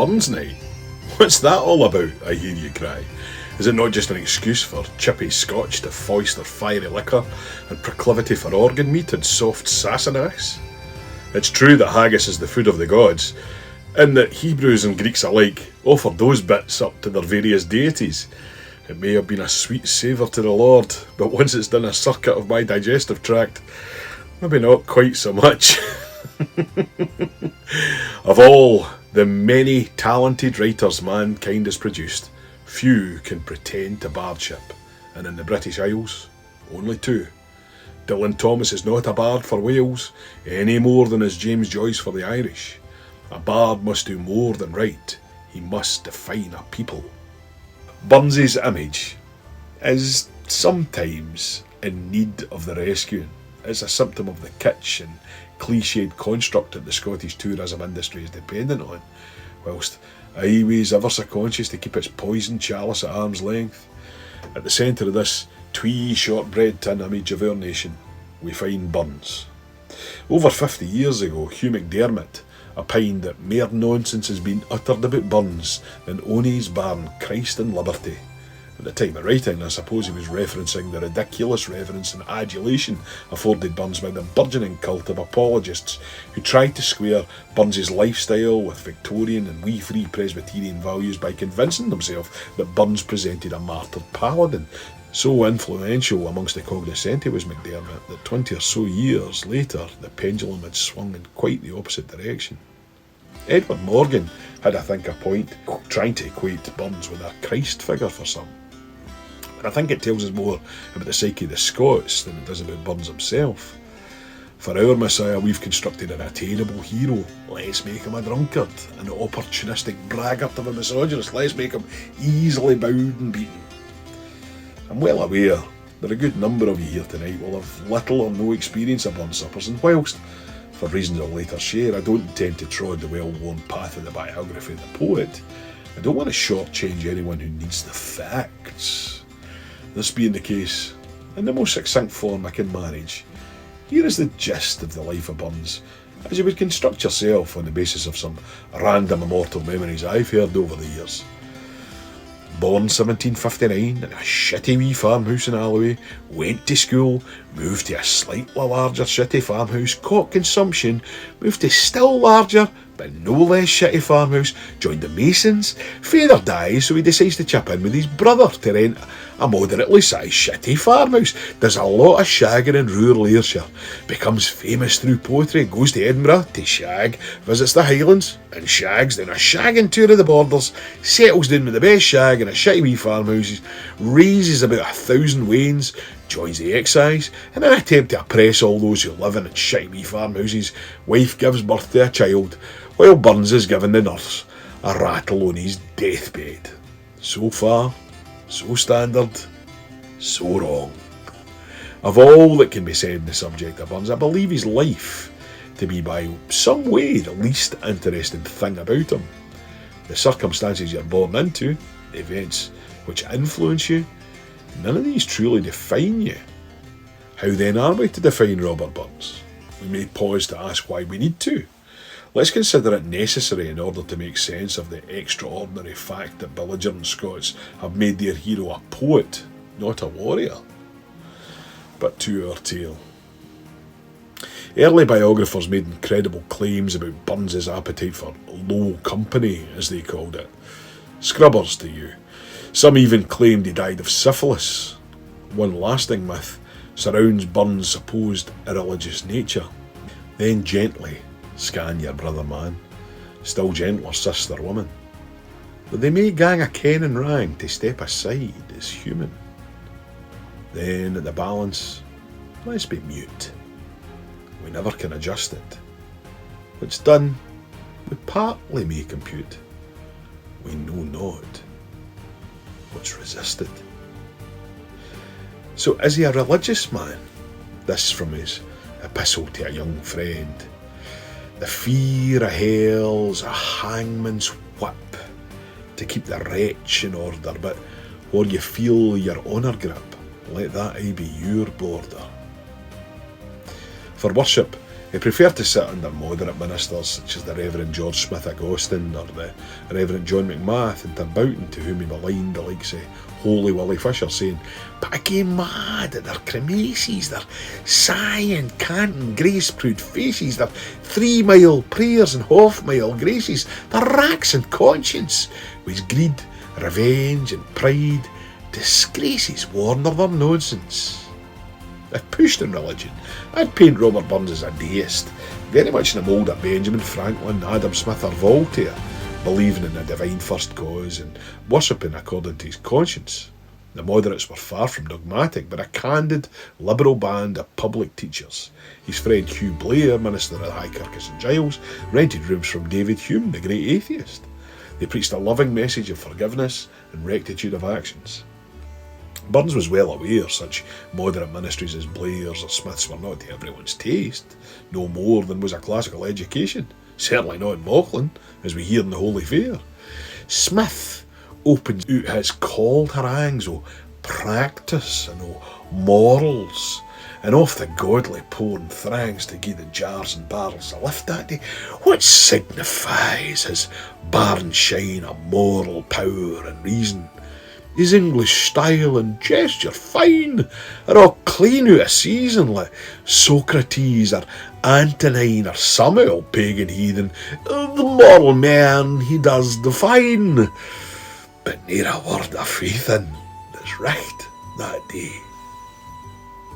Burns night? What's that all about, I hear you cry? Is it not just an excuse for chippy Scotch to foist their fiery liquor and proclivity for organ meat and soft sassenachs? It's true that haggis is the food of the gods, and that Hebrews and Greeks alike offered those bits up to their various deities. It may have been a sweet savour to the Lord, but once it's done a circuit of my digestive tract, maybe not quite so much. Of all the many talented writers mankind has produced, few can pretend to bardship, and in the British Isles, only two. Dylan Thomas is not a bard for Wales, any more than is James Joyce for the Irish. A bard must do more than write, he must define a people. Burns's image is sometimes in need of the rescuing. It's a symptom of the kitsch and cliched construct that the Scottish tourism industry is dependent on, whilst always ever so conscious to keep its poison chalice at arm's length. At the centre of this twee shortbread tin image of our nation, we find Burns. Over 50 years ago, Hugh McDermott opined that mere nonsense has been uttered about Burns than Oni's barn Christ and Liberty. At the time of writing, I suppose he was referencing the ridiculous reverence and adulation afforded Burns by the burgeoning cult of apologists who tried to square Burns's lifestyle with Victorian and wee-free Presbyterian values by convincing themselves that Burns presented a martyred paladin. So influential amongst the cognoscenti was McDermott that 20 or so years later the pendulum had swung in quite the opposite direction. Edward Morgan had, I think, a point trying to equate Burns with a Christ figure for some. And I think it tells us more about the psyche of the Scots than it does about Burns himself. For our Messiah, we've constructed an attainable hero. Let's make him a drunkard, an opportunistic braggart of a misogynist. Let's make him easily bowed and beaten. I'm well aware that a good number of you here tonight will have little or no experience of Burns suppers, and whilst, for reasons I'll later share, I don't intend to trod the well-worn path of the biography of the poet, I don't want to shortchange anyone who needs the facts. This being the case, in the most succinct form I can manage, here is the gist of the life of Burns, as you would construct yourself on the basis of some random immortal memories I've heard over the years. Born 1759 in a shitty wee farmhouse in Alloway, went to school, moved to a slightly larger shitty farmhouse, caught consumption, moved to still larger but no less shitty farmhouse, joined the Masons, father dies so he decides to chip in with his brother to rent a moderately sized shitty farmhouse, does a lot of shagging in rural Ayrshire, becomes famous through poetry, goes to Edinburgh to shag, visits the Highlands and shags, then a shagging tour of the borders, settles down with the best shag in a shitty wee farmhouses, raises about 1,000 wains, joins the excise, in an attempt to oppress all those who live in shitty wee farmhouses. Wife gives birth to a child, while Burns is giving the nurse a rattle on his deathbed. So far, so standard, so wrong. Of all that can be said on the subject of Burns, I believe his life to be by some way the least interesting thing about him. The circumstances you're born into, the events which influence you, none of these truly define you. How then are we to define Robert Burns? We may pause to ask why we need to. Let's consider it necessary in order to make sense of the extraordinary fact that belligerent Scots have made their hero a poet, not a warrior. But to our tale. Early biographers made incredible claims about Burns's appetite for low company, as they called it. Scrubbers to you. Some even claimed he died of syphilis. One lasting myth surrounds Burns' supposed irreligious nature. Then gently scan your brother man, still gentler sister woman. But they may gang a ken and rang to step aside as human. Then at the balance, let's be mute. We never can adjust it. What's done, we partly may compute. We know not what's resisted. So is he a religious man? This from his epistle to a young friend. The fear of hell's a hangman's whip to keep the wretch in order, but where you feel your honour grip, let that aye be your border. For worship, He preferred to sit under moderate ministers such as the Reverend George Smith Agostin or the Reverend John McMath and Dumbarton, to whom he maligned the likes of Holy Willie Fisher, saying, "But I gae mad at their cremaces, their sighing, canting, grace-proud faces, their 3-mile prayers and half-mile graces, their racks and conscience, with greed, revenge and pride, disgraces warner their nonsense." If pushed in religion, I'd paint Robert Burns as a deist, very much in the mould of Benjamin Franklin, Adam Smith or Voltaire, believing in a divine first cause and worshipping according to his conscience. The moderates were far from dogmatic, but a candid, liberal band of public teachers. His friend Hugh Blair, minister at High Kirk St Giles, rented rooms from David Hume, the great atheist. They preached a loving message of forgiveness and rectitude of actions. Burns was well aware such moderate ministries as Blair's or Smith's were not to everyone's taste, no more than was a classical education, certainly not in Mauchline, as we hear in the Holy Fair. Smith opens out his called harangues o' practice and o' morals, and off the godly pouring thrangs to gie the jars and barrels a lift that day. What signifies his barn shine of moral power and reason? His English style and gesture fine are all clean out of season, like Socrates or Antonine or some old pagan heathen. The moral man he does define, but ne'er a word of faith in that's right that day.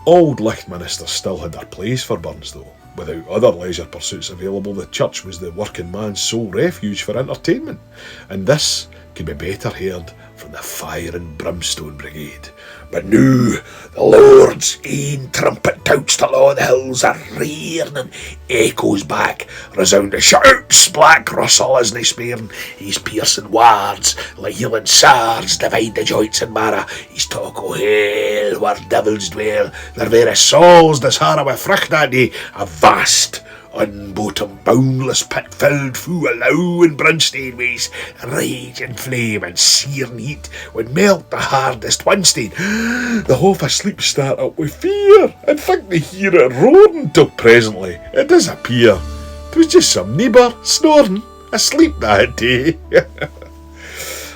Old Licht ministers still had their place for Burns though. Without other leisure pursuits available, the church was the working man's sole refuge for entertainment, and this could be better heard from the fire and brimstone brigade. But now the Lord's ain trumpet touts till all the hills are rearing and echoes back, resounding shouts, Black Russell isna sparing, his piercing words like healing swords divide the joints and marrow, his talk o' hell where devils dwell, their very souls disharrow with fricht that day, a vast unbottomed, boundless pit filled full of low and brimstone ways, rage and flame and searing heat would melt the hardest whinstone. The half asleep start up with fear and think they hear it roaring, till presently it disappear. 'Twas just some neighbour snoring asleep that day.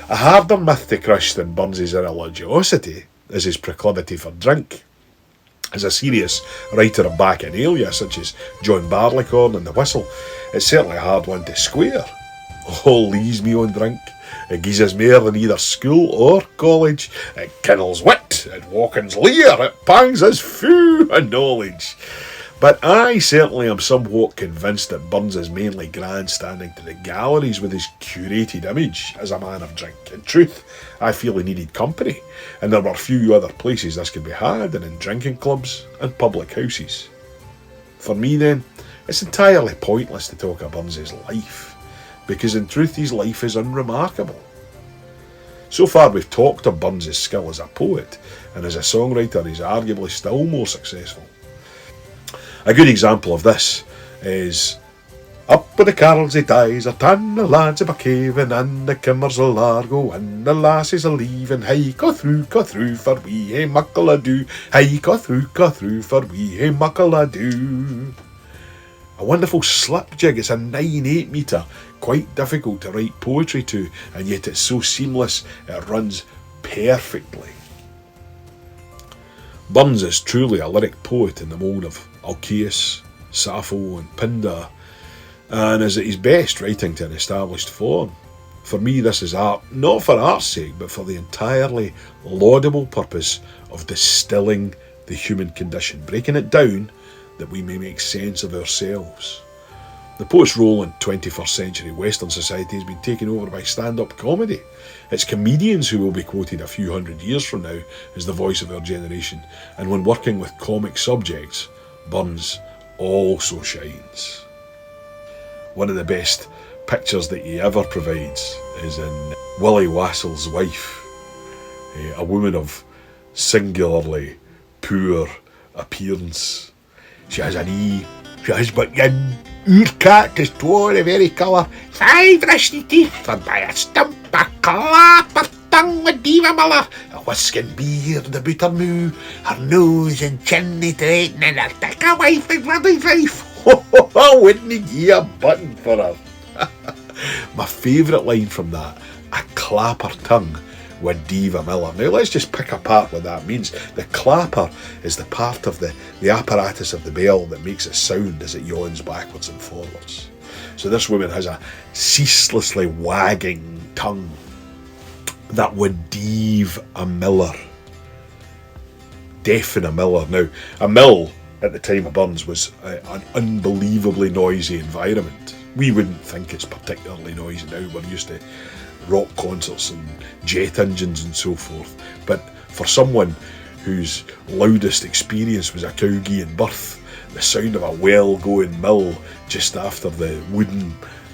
A harder myth to crush than Burns's irreligiosity is his proclivity for drink. As a serious writer of bacchanalia such as John Barleycorn and The Whistle, it's certainly a hard one to square. All leaves me on drink. It gies us more than either school or college. It kindles wit, it walkens leer, it pangs us fu of knowledge. But I certainly am somewhat convinced that Burns is mainly grandstanding to the galleries with his curated image as a man of drink. In truth, I feel he needed company, and there were few other places this could be had than in drinking clubs and public houses. For me then, it's entirely pointless to talk of Burns's life, because in truth his life is unremarkable. So far we've talked of Burns's skill as a poet, and as a songwriter he's arguably still more successful. A good example of this is Up with the carols they dies, a tan the lads of a cavin, and the kimmers will largo, and the lasses are leaving. Hey, go through, for we hae muckle ado. Hey, go through, for we hae muckle ado. A wonderful slip jig. It's a 9/8 metre, quite difficult to write poetry to, and yet it's so seamless it runs perfectly. Burns is truly a lyric poet in the mould of Alcaeus, Sappho and Pindar, and is at his best writing to an established form. For me this is art, not for art's sake, but for the entirely laudable purpose of distilling the human condition, breaking it down that we may make sense of ourselves. The poet's role in 21st century Western society has been taken over by stand-up comedy. It's comedians who will be quoted a few hundred years from now as the voice of our generation, and when working with comic subjects, Burns also shines. One of the best pictures that he ever provides is in Willie Wassell's Wife, a woman of singularly poor appearance. She has but yin, oor-cat is twa the very colour, 5 rusty teeth, and by a stump a clapper tongue with diva muller, a whisking beard about her moo, her nose and chin they threaten, and her thick a wife and bloody wife. Wouldn't he give a button for her? My favourite line from that, a clapper tongue with Diva Miller. Now let's just pick apart what that means. The clapper is the part of the apparatus of the bell that makes it sound as it yawns backwards and forwards. So this woman has a ceaselessly wagging tongue that would deave a miller. Deafen a miller. Now, a mill at the time of Burns was an unbelievably noisy environment. We wouldn't think it's particularly noisy now. We're used to rock concerts and jet engines and so forth. But for someone whose loudest experience was a cow-gee birth, the sound of a well-going mill just after the wooden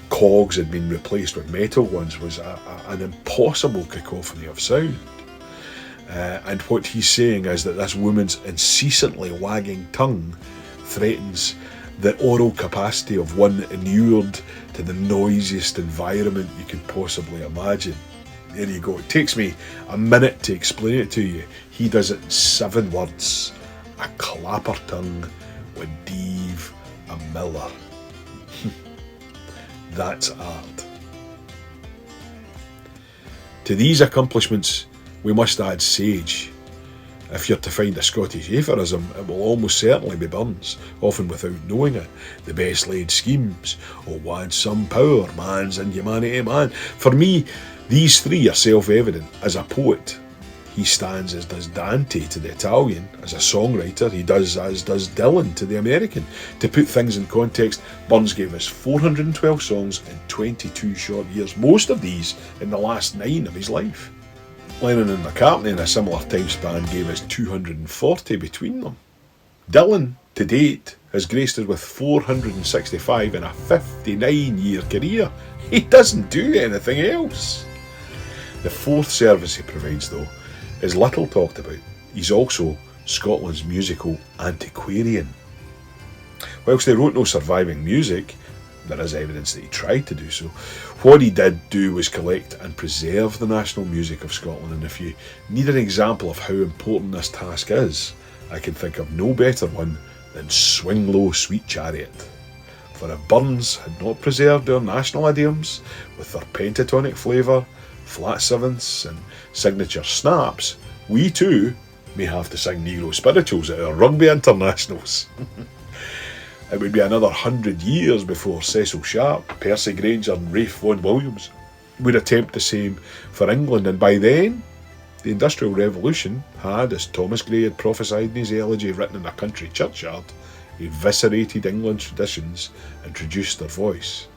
cogs had been replaced with metal ones was an impossible cacophony of sound. And what he's saying is that this woman's incessantly wagging tongue threatens the oral capacity of one inured to the noisiest environment you could possibly imagine. There you go. It takes me a minute to explain it to you. He does it in 7 words. A clapper tongue would deave a miller. That's art. To these accomplishments, we must add sage. If you're to find a Scottish aphorism, it will almost certainly be Burns, often without knowing it. The best laid schemes, oh wad some power, man's inhumanity man. For me, these 3 are self-evident. As a poet, he stands as does Dante to the Italian. As a songwriter, he does as does Dylan to the American. To put things in context, Burns gave us 412 songs in 22 short years, most of these in the last 9 of his life. Lennon and McCartney in a similar time span gave us 240 between them. Dylan, to date, has graced us with 465 in a 59-year career. He doesn't do anything else. The 4th service he provides, though, is little talked about. He's also Scotland's musical antiquarian. Whilst he wrote no surviving music, there is evidence that he tried to do so. What he did do was collect and preserve the national music of Scotland, and if you need an example of how important this task is, I can think of no better one than Swing Low, Sweet Chariot. For if Burns had not preserved our national idioms with their pentatonic flavour, flat sevenths and signature snaps, we too may have to sing Negro spirituals at our rugby internationals. It would be another 100 years before Cecil Sharp, Percy Grainger and Rafe Vaughan Williams would attempt the same for England, and by then the Industrial Revolution had, as Thomas Gray had prophesied in his elegy written in a country churchyard, eviscerated England's traditions and reduced their voice.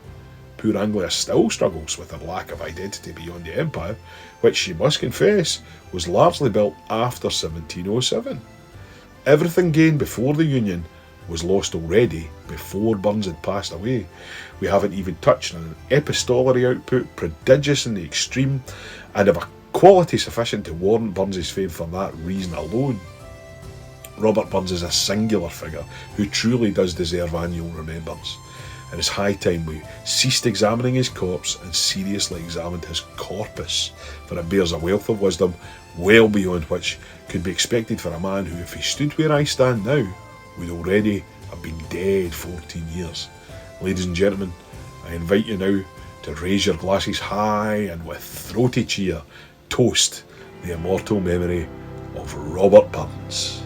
Poor Anglia still struggles with her lack of identity beyond the Empire, which she must confess was largely built after 1707. Everything gained before the Union was lost already before Burns had passed away. We haven't even touched on an epistolary output prodigious in the extreme and of a quality sufficient to warrant Burns's fame for that reason alone. Robert Burns is a singular figure who truly does deserve annual remembrance. It is high time we ceased examining his corpse and seriously examined his corpus, for it bears a wealth of wisdom well beyond which could be expected for a man who, if he stood where I stand now, would already have been dead 14 years. Ladies and gentlemen, I invite you now to raise your glasses high and with throaty cheer toast the immortal memory of Robert Burns.